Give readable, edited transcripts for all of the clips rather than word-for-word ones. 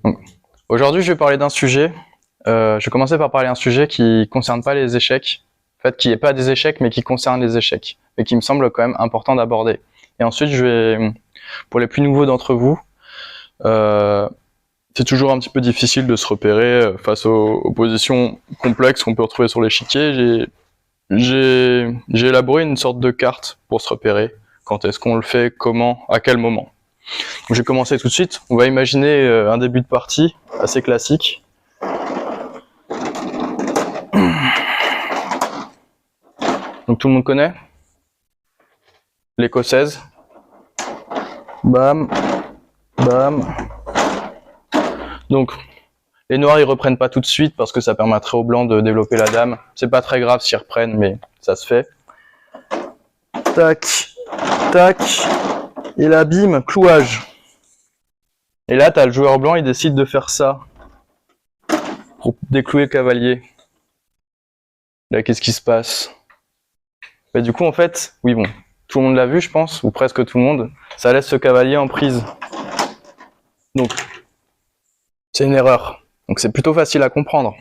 Donc, aujourd'hui, je vais parler d'un sujet. Je vais commencer par parler d'un sujet qui ne concerne pas les échecs. En fait, qui n'est pas des échecs, mais qui concerne les échecs. Et qui me semble quand même important d'aborder. Et ensuite, pour les plus nouveaux d'entre vous, c'est toujours un petit peu difficile de se repérer face aux positions complexes qu'on peut retrouver sur l'échiquier. J'ai élaboré une sorte de carte pour se repérer. Quand est-ce qu'on le fait, comment, à quel moment. Donc, je vais commencer tout de suite. On va imaginer un début de partie assez classique. Donc tout le monde connaît l'écossaise. Bam, bam. Donc les noirs ils reprennent pas tout de suite parce que ça permettrait aux blancs de développer la dame. C'est pas très grave s'ils reprennent, mais ça se fait. Tac, tac. Et là, bim, clouage. Et là, t'as le joueur blanc, il décide de faire ça pour déclouer le cavalier. Là, qu'est-ce qui se passe? Bah, du coup, en fait, oui, bon, tout le monde l'a vu, je pense, ou presque tout le monde, ça laisse ce cavalier en prise. Donc, c'est une erreur. Donc, c'est plutôt facile à comprendre.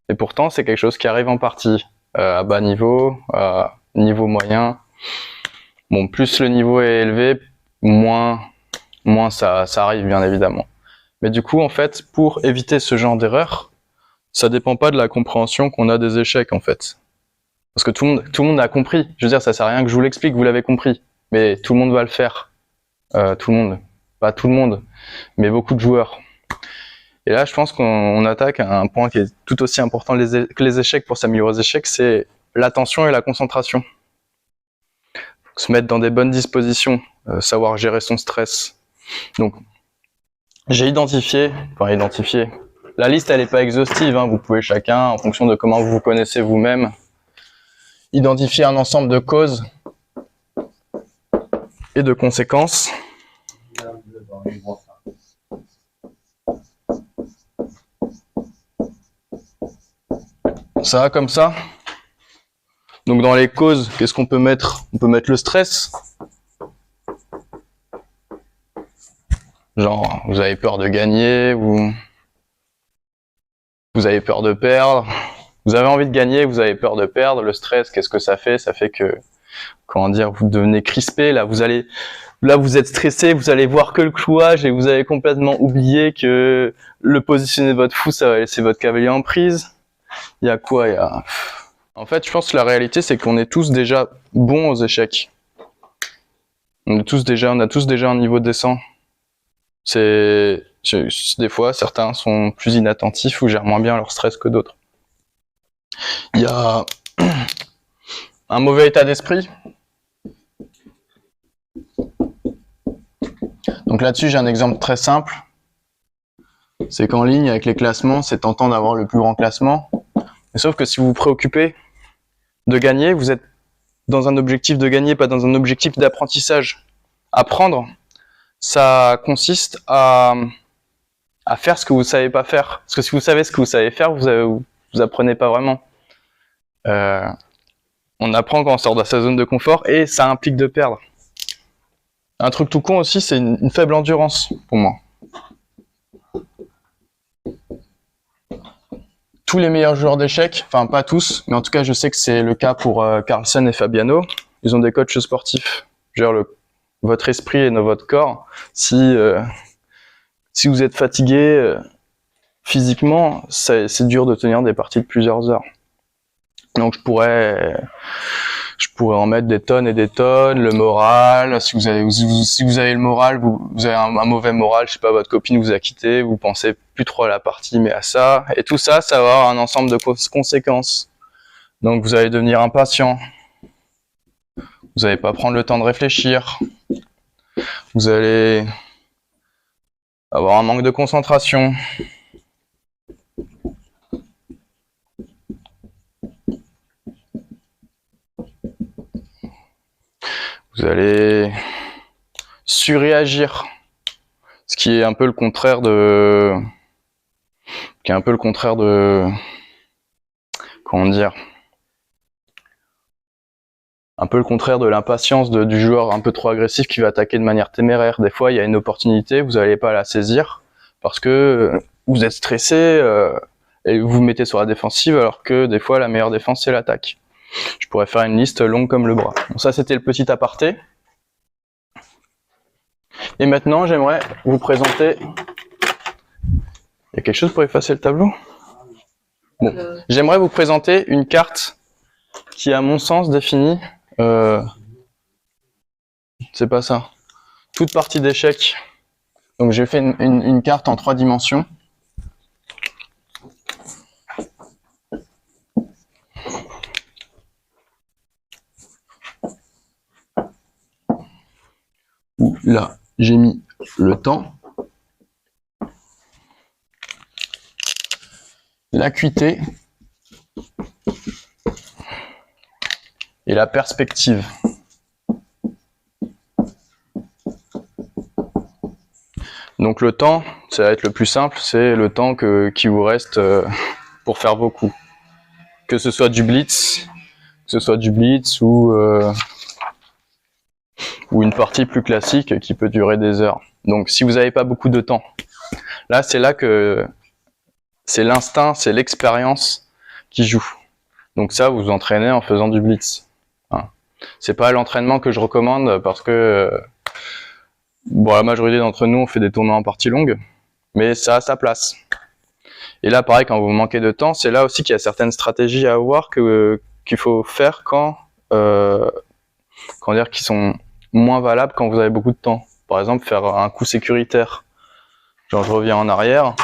Et pourtant, c'est quelque chose qui arrive en partie, à bas niveau, à niveau moyen. Bon, plus le niveau est élevé, moins ça arrive, bien évidemment. Mais du coup, en fait, pour éviter ce genre d'erreur, ça dépend pas de la compréhension qu'on a des échecs, en fait. Parce que tout le monde a compris. Je veux dire, ça sert à rien que je vous l'explique, vous l'avez compris. Mais tout le monde va le faire. Tout le monde. Pas tout le monde, mais beaucoup de joueurs. Et là, je pense qu'on attaque à un point qui est tout aussi important que les échecs pour s'améliorer aux échecs, c'est l'attention et la concentration. Faut se mettre dans des bonnes dispositions, savoir gérer son stress. Donc, j'ai identifié. La liste, elle n'est pas exhaustive, hein, vous pouvez chacun, en fonction de comment vous vous connaissez vous-même, identifier un ensemble de causes et de conséquences. Ça va comme ça. Donc dans les causes, qu'est-ce qu'on peut mettre? On peut mettre le stress. Genre, vous avez peur de gagner, vous avez peur de perdre. Vous avez envie de gagner, vous avez peur de perdre. Le stress, qu'est-ce que ça fait? Ça fait que, comment dire, vous devenez crispé. Là, vous êtes stressé, vous allez voir que le clouage et vous avez complètement oublié que le positionner de votre fou, ça va laisser votre cavalier en prise. Il y a quoi? En fait, je pense que la réalité, c'est qu'on est tous déjà bons aux échecs. On a tous déjà un niveau décent. Des fois, certains sont plus inattentifs ou gèrent moins bien leur stress que d'autres. Il y a un mauvais état d'esprit. Donc là-dessus, j'ai un exemple très simple. C'est qu'en ligne, avec les classements, c'est tentant d'avoir le plus grand classement. Mais sauf que si vous vous préoccupez de gagner, vous êtes dans un objectif de gagner, pas dans un objectif d'apprentissage. Apprendre, ça consiste à faire ce que vous savez pas faire. Parce que si vous savez ce que vous savez faire, vous apprenez pas vraiment. On apprend quand on sort de sa zone de confort et ça implique de perdre. Un truc tout con aussi, c'est une faible endurance pour moi. Tous les meilleurs joueurs d'échecs, enfin pas tous, mais en tout cas je sais que c'est le cas pour Carlsen et Fabiano, ils ont des coachs sportifs, gèrent votre esprit et votre corps. Si vous êtes fatigué physiquement, c'est dur de tenir des parties de plusieurs heures. Donc je pourrais en mettre des tonnes et des tonnes. Le moral, si vous avez le moral, vous avez un mauvais moral, je sais pas, votre copine vous a quitté, vous pensez plus trop à la partie mais à ça, et tout ça, ça va avoir un ensemble de conséquences. Donc vous allez devenir impatient, vous n'allez pas prendre le temps de réfléchir, vous allez avoir un manque de concentration. Vous allez surréagir, ce qui est un peu le contraire de, comment dire, un peu le contraire de l'impatience du joueur un peu trop agressif qui va attaquer de manière téméraire. Des fois, il y a une opportunité, vous n'allez pas la saisir, parce que vous êtes stressé et vous vous mettez sur la défensive, alors que des fois la meilleure défense c'est l'attaque. Je pourrais faire une liste longue comme le bras. Bon, ça c'était le petit aparté. Et maintenant j'aimerais vous présenter... Il y a quelque chose pour effacer le tableau? Bon. J'aimerais vous présenter une carte qui à mon sens définit... c'est pas ça. Toute partie d'échec. Donc j'ai fait une carte en 3 dimensions. Où là, j'ai mis le temps, l'acuité et la perspective. Donc le temps, ça va être le plus simple, c'est le temps qui vous reste pour faire vos coups. Que ce soit du blitz, ou une partie plus classique qui peut durer des heures. Donc si vous n'avez pas beaucoup de temps, c'est là que c'est l'instinct, c'est l'expérience qui joue. Donc ça, vous vous entraînez en faisant du blitz. Hein. C'est pas l'entraînement que je recommande parce que bon, la majorité d'entre nous on fait des tournois en partie longue, mais ça a sa place. Et là, pareil, quand vous manquez de temps, c'est là aussi qu'il y a certaines stratégies à avoir qu'il faut faire qui sont moins valables quand vous avez beaucoup de temps. Par exemple, faire un coup sécuritaire. Genre, je reviens en arrière.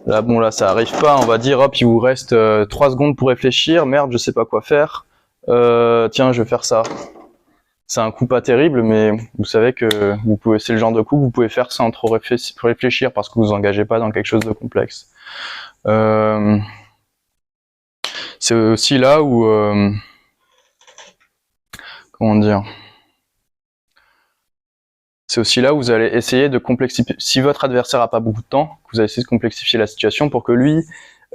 Là, bon, là, ça arrive pas. On va dire, hop, il vous reste 3 secondes pour réfléchir. Merde, je sais pas quoi faire. Tiens, je vais faire ça. C'est un coup pas terrible, mais vous savez que c'est le genre de coup que vous pouvez faire sans trop réfléchir parce que vous vous engagez pas dans quelque chose de complexe. C'est aussi là où... comment dire? C'est aussi là où vous allez essayer de complexifier. Si votre adversaire a pas beaucoup de temps, vous allez essayer de complexifier la situation pour que lui,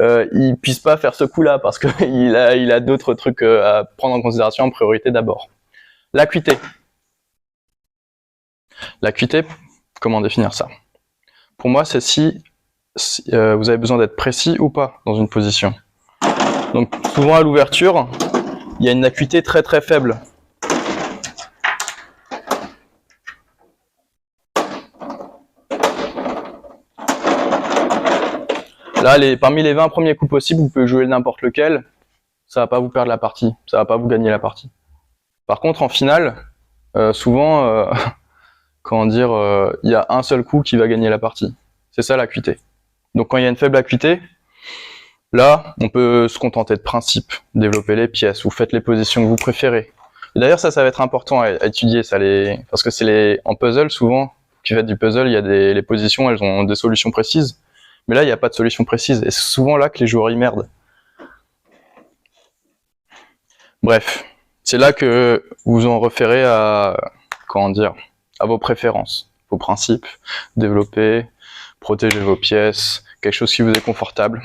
il puisse pas faire ce coup-là parce que il a d'autres trucs à prendre en considération en priorité d'abord. L'acuité. L'acuité, comment définir ça? Pour moi, c'est si vous avez besoin d'être précis ou pas dans une position. Donc souvent à l'ouverture, il y a une acuité très très faible. Là, parmi les 20 premiers coups possibles, vous pouvez jouer n'importe lequel, ça va pas vous perdre la partie, ça va pas vous gagner la partie. Par contre, en finale, souvent, comment dire, il y a un seul coup qui va gagner la partie. C'est ça l'acuité. Donc quand il y a une faible acuité, là, on peut se contenter de principe, développer les pièces, vous faites les positions que vous préférez. D'ailleurs, ça va être important à étudier, parce que en puzzle, souvent, tu fais du puzzle, il y a les positions, elles ont des solutions précises. Mais là, il n'y a pas de solution précise, et c'est souvent là que les joueurs y merdent. Bref, c'est là que vous en référez à vos préférences, vos principes, développer, protéger vos pièces, quelque chose qui vous est confortable.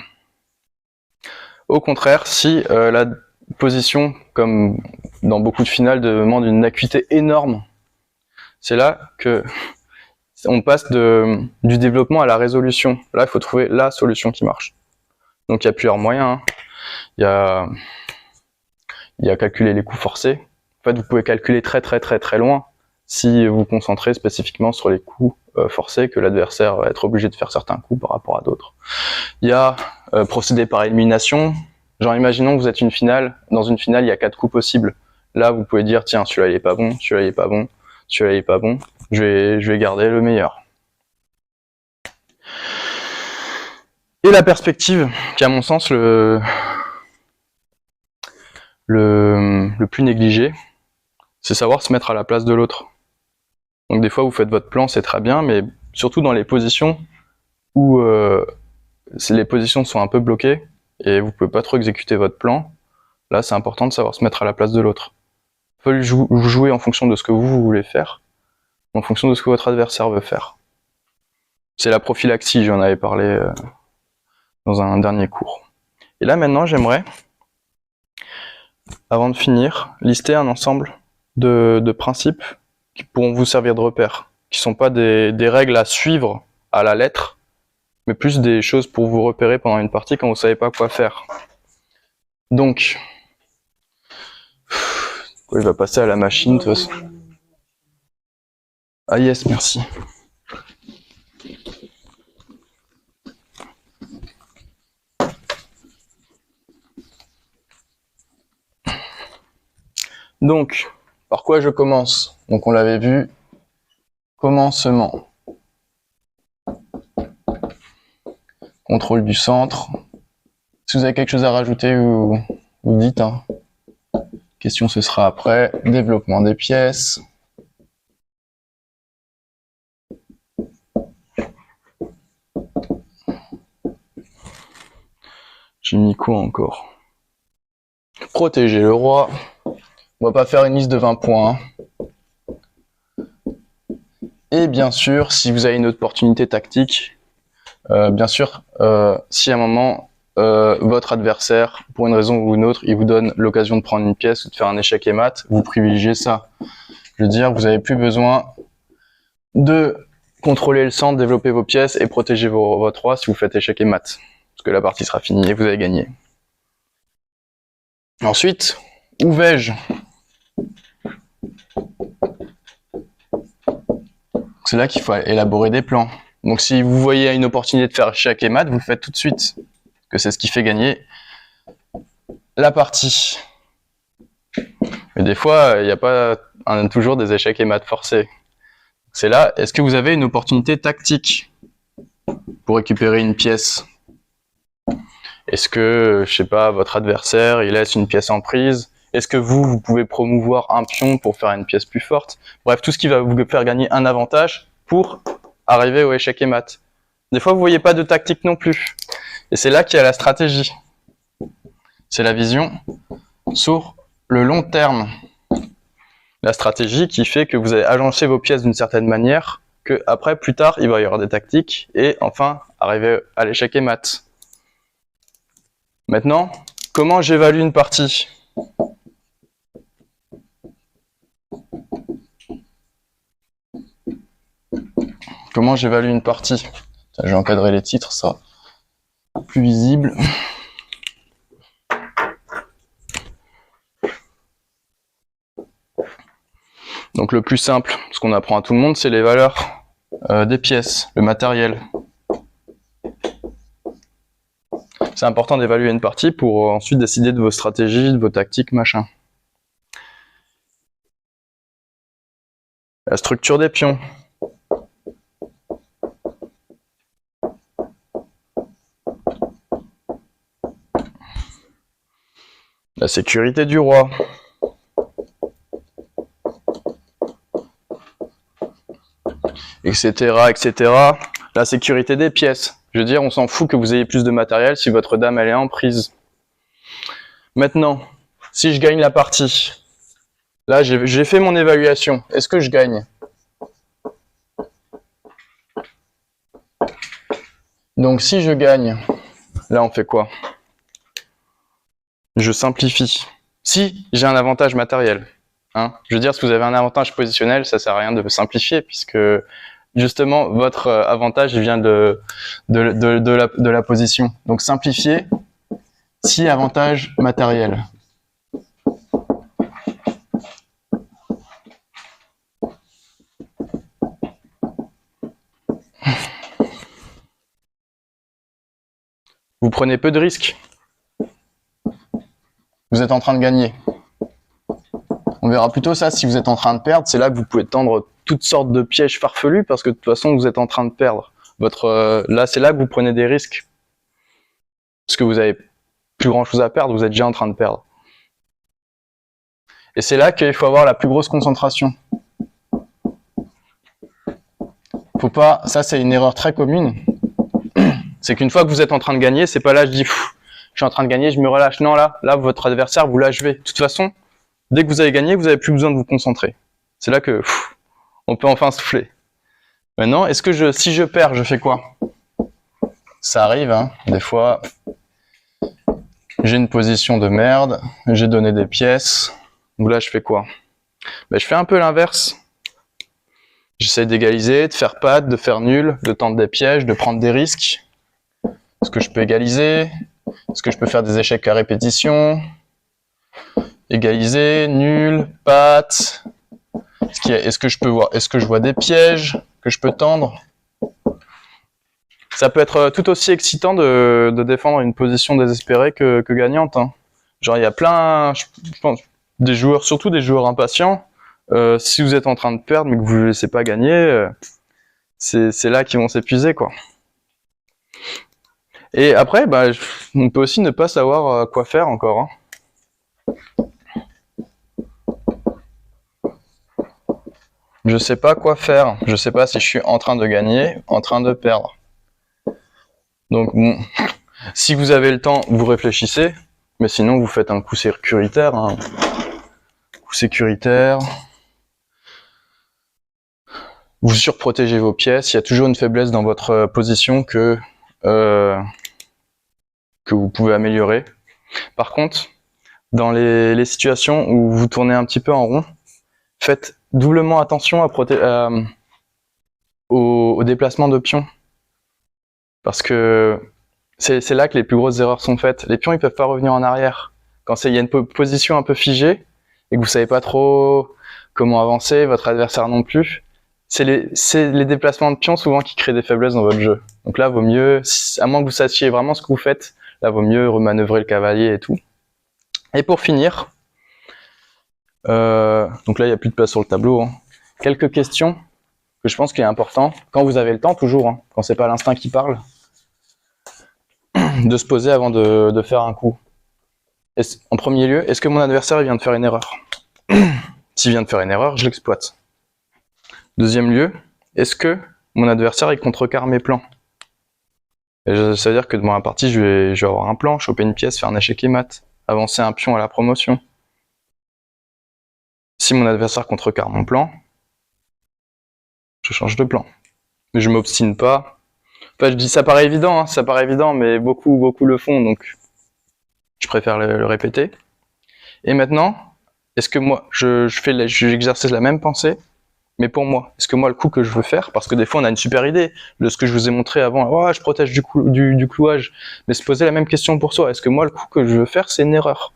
Au contraire, si la position, comme dans beaucoup de finales, demande une acuité énorme, c'est là que on passe du développement à la résolution. Là, il faut trouver la solution qui marche. Donc il y a plusieurs moyens. Hein. Il y a calculer les coups forcés. En fait, vous pouvez calculer très très très très loin si vous vous concentrez spécifiquement sur les coups forcés, que l'adversaire va être obligé de faire certains coups par rapport à d'autres. Il y a procéder par élimination. Genre, imaginons que vous êtes dans une finale, il y a 4 coups possibles. Là, vous pouvez dire, tiens, celui-là il est pas bon, celui-là il est pas bon, celui-là il est pas bon. Je vais garder le meilleur. Et la perspective, qui est à mon sens le plus négligé, c'est savoir se mettre à la place de l'autre. Donc des fois vous faites votre plan, c'est très bien, mais surtout dans les positions où les positions sont un peu bloquées et vous pouvez pas trop exécuter votre plan, là c'est important de savoir se mettre à la place de l'autre. Il faut jouer en fonction de ce que vous voulez faire, en fonction de ce que votre adversaire veut faire. C'est la prophylaxie, j'en avais parlé dans un dernier cours. Et là maintenant j'aimerais, avant de finir, lister un ensemble de principes qui pourront vous servir de repères, qui ne sont pas des règles à suivre à la lettre, mais plus des choses pour vous repérer pendant une partie quand vous savez pas quoi faire. Donc, il va passer à la machine de toute façon. Ah yes, merci. Donc, par quoi je commence? Donc on l'avait vu, commencement. Contrôle du centre. Si vous avez quelque chose à rajouter, vous dites. Hein. Question, ce sera après. Développement des pièces. J'ai mis quoi encore? Protéger le roi. On va pas faire une liste de 20 points. Et bien sûr, si vous avez une opportunité tactique, bien sûr, si à un moment, votre adversaire, pour une raison ou une autre, il vous donne l'occasion de prendre une pièce ou de faire un échec et mat, vous privilégiez ça. Je veux dire, vous n'avez plus besoin de contrôler le centre, développer vos pièces et protéger votre roi si vous faites échec et mat. Parce que la partie sera finie et vous avez gagné. Ensuite, où vais-je? C'est là qu'il faut élaborer des plans. Donc si vous voyez une opportunité de faire échec et mat, vous le faites tout de suite. Que c'est ce qui fait gagner la partie. Mais des fois, il n'y a pas toujours des échecs et mat forcés. C'est là, est-ce que vous avez une opportunité tactique pour récupérer une pièce? Est-ce que, je sais pas, votre adversaire, il laisse une pièce en prise? Est-ce que vous pouvez promouvoir un pion pour faire une pièce plus forte? Bref, tout ce qui va vous faire gagner un avantage pour arriver au échec et mat. Des fois, vous voyez pas de tactique non plus. Et c'est là qu'il y a la stratégie. C'est la vision sur le long terme. La stratégie qui fait que vous allez agencer vos pièces d'une certaine manière, que après, plus tard, il va y avoir des tactiques, et enfin, arriver à l'échec et mat. Maintenant, comment j'évalue une partie? Comment j'évalue une partie? Je vais encadrer les titres, ça sera plus visible. Donc le plus simple, ce qu'on apprend à tout le monde, c'est les valeurs des pièces, le matériel. C'est important d'évaluer une partie pour ensuite décider de vos stratégies, de vos tactiques, machin. La structure des pions. La sécurité du roi. Etc., etc. La sécurité des pièces. Je veux dire, on s'en fout que vous ayez plus de matériel si votre dame elle est en prise. Maintenant, si je gagne la partie, là j'ai fait mon évaluation. Est-ce que je gagne? Donc si je gagne, là on fait quoi? Je simplifie. Si j'ai un avantage matériel. Hein, je veux dire, si vous avez un avantage positionnel, ça sert à rien de simplifier, puisque justement, votre avantage vient de la position. Donc simplifier, si avantage matériel. Vous prenez peu de risques. Vous êtes en train de gagner. On verra plutôt ça si vous êtes en train de perdre. C'est là que vous pouvez tendre toutes sortes de pièges farfelus parce que de toute façon, vous êtes en train de perdre. Là, c'est là que vous prenez des risques. Parce que vous avez plus grand chose à perdre, vous êtes déjà en train de perdre. Et c'est là qu'il faut avoir la plus grosse concentration. Faut pas, ça c'est une erreur très commune. C'est qu'une fois que vous êtes en train de gagner, c'est pas là je dis, je suis en train de gagner, je me relâche. Non, là, votre adversaire, vous l'achevez. De toute façon, dès que vous avez gagné, vous n'avez plus besoin de vous concentrer. C'est là que on peut enfin souffler. Maintenant, est-ce que si je perds, je fais quoi? Ça arrive, hein, des fois. J'ai une position de merde, j'ai donné des pièces. Donc là, je fais quoi? Ben, je fais un peu l'inverse. J'essaie d'égaliser, de faire patte, de faire nul, de tendre des pièges, de prendre des risques. Est-ce que je peux égaliser? Est-ce que je peux faire des échecs à répétition? Égaliser, nul, patte. Est-ce que je vois des pièges que je peux tendre? Ça peut être tout aussi excitant de défendre une position désespérée que gagnante. Hein. Genre, il y a plein, je pense, des joueurs, surtout des joueurs impatients. Si vous êtes en train de perdre mais que vous ne laissez pas gagner, c'est là qu'ils vont s'épuiser, quoi. Et après, bah, on peut aussi ne pas savoir quoi faire encore. Hein. Je sais pas quoi faire. Je sais pas si je suis en train de gagner, en train de perdre. Donc bon, si vous avez le temps, vous réfléchissez, mais sinon vous faites un coup sécuritaire. Hein. Coup sécuritaire. Vous surprotégez vos pièces. Il y a toujours une faiblesse dans votre position que vous pouvez améliorer. Par contre, dans les situations où vous tournez un petit peu en rond, faites doublement attention au déplacement de pions. Parce que c'est là que les plus grosses erreurs sont faites. Les pions, ils peuvent pas revenir en arrière. Quand il y a une position un peu figée et que vous savez pas trop comment avancer, votre adversaire non plus, c'est les déplacements de pions souvent qui créent des faiblesses dans votre jeu. Donc là, vaut mieux, à moins que vous sachiez vraiment ce que vous faites, là, vaut mieux remanœuvrer le cavalier et tout. Et pour finir, donc là, il n'y a plus de place sur le tableau. Hein. Quelques questions que je pense qu'il est important, quand vous avez le temps toujours, hein, quand c'est pas l'instinct qui parle, de se poser avant de faire un coup. En premier lieu, est-ce que mon adversaire vient de faire une erreur? S'il vient de faire une erreur, je l'exploite. Deuxième lieu, est-ce que mon adversaire il contrecarre mes plans? Ça veut dire que devant la partie, je vais avoir un plan, choper une pièce, faire un échec et mat, avancer un pion à la promotion. Si mon adversaire contrecarre mon plan, je change de plan. Mais je m'obstine pas. Enfin, je dis ça paraît évident, hein, ça paraît évident, mais beaucoup le font, donc je préfère le répéter. Et maintenant, est-ce que moi, j'exerce la même pensée, mais pour moi, est-ce que moi, le coup que je veux faire, parce que des fois, on a une super idée de ce que je vous ai montré avant, oh, je protège du clouage, mais se poser la même question pour soi, est-ce que moi, le coup que je veux faire, c'est une erreur?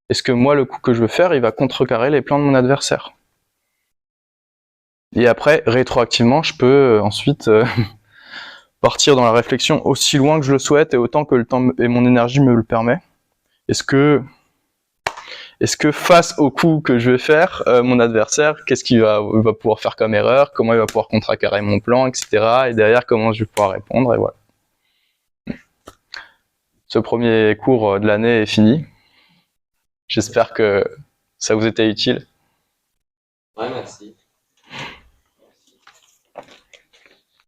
Est-ce que moi, le coup que je veux faire, il va contrecarrer les plans de mon adversaire? Et après, rétroactivement, je peux ensuite partir dans la réflexion aussi loin que je le souhaite et autant que le temps et mon énergie me le permet. Est-ce que face au coup que je vais faire, mon adversaire, qu'est-ce qu'il va pouvoir faire comme erreur, comment il va pouvoir contrecarrer mon plan, etc. Et derrière, comment je vais pouvoir répondre, et voilà. Ce premier cours de l'année est fini. J'espère que ça vous était utile. Ouais, merci.